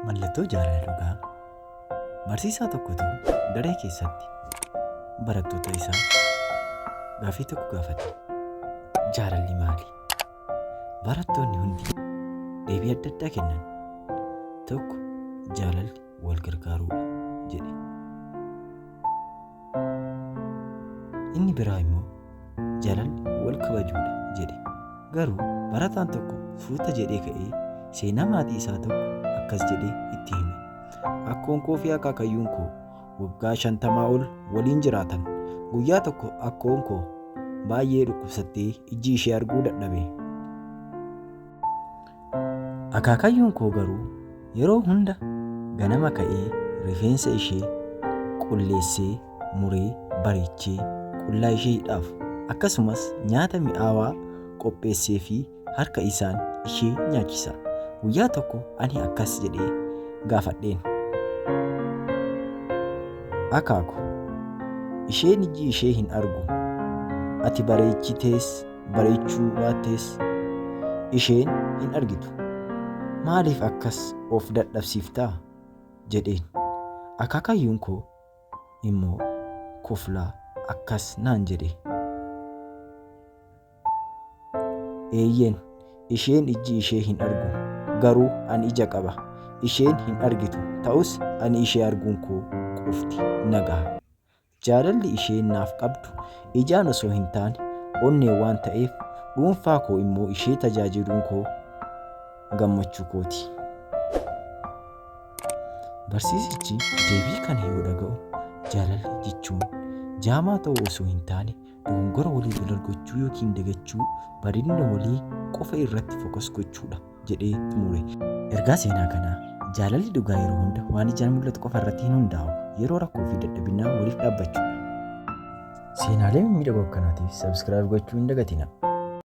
Mallattoo jaalala dhugaa. Barsiisaa tokkotu daree keessatti barattoota isaa gaaffii tokko gaafate. Jaalalli maali? Barattoonni hundi deebii adda addaa kennan. Tokko jaalalli wal gargaaruudha jedhe. Inni biraa immoo jaalalli wal kabajuudha jedhe. Garuu barataan tokko fuuta jedhee ka'ee seenaa maatii isaa tokko akkas jedhee itti hime. Akkoon koo fi akaakayyuun koo waggaa 50 ol waliin jiraatan. Guyyaa tokko akkoon koo baay'ee dhukkubsattee ijji ishee arguu dadhabe. Akaakayyuun koo garuu yeroo hunda ganama ka'ee rifeensa ishee qulleessee muree bareechee qullaa isheedhaaf akkasumas nyaata mi'aawaa qopheessee fi harka isaan ishee nyaachisa. Guyyaa tokko ani akkas jedhee gaafadheen. Akaako, isheen ijji ishee hin argu. Ati bareechitees bareechuu baattees isheen hin argitu. Maaliif akkas of dadhabsiiftaa? jedheen. Akaakayyuun koo immoo koflaa akkas naan jedhe. Eeyyeen, isheen ijji ishee hin argu. Garuu ani ija qaba. Isheen hin argitu. Ta'us ani ishee arguun koo qofti nagaha. Jaalalli isheen naaf qabdu ijaan osoo hin taane onnee waan ta'eef dhuunfaa koo immoo ishee tajaajiluun koo gammachuu kooti. Barsiisichi deebii kana yoo dhaga'u jaalalli jechuun jaamaa ta'uu osoo hin taane dogongora walii dargachuu yookiin dagachuu bareedina walii qofa irratti fokas gochuudha jedhee xumure. Ergaa seenaa kanaa jaalalli dhugaa yeroo hunda waan ijaan mul'atu qofa irratti hin hundaa'u. Yeroo rakkoo fi dadhabinaa waliif dhaabbachuudha. Seenaalee miidhagoo akkanaatiif sabiskiraayib gochuu hin dagatinaa.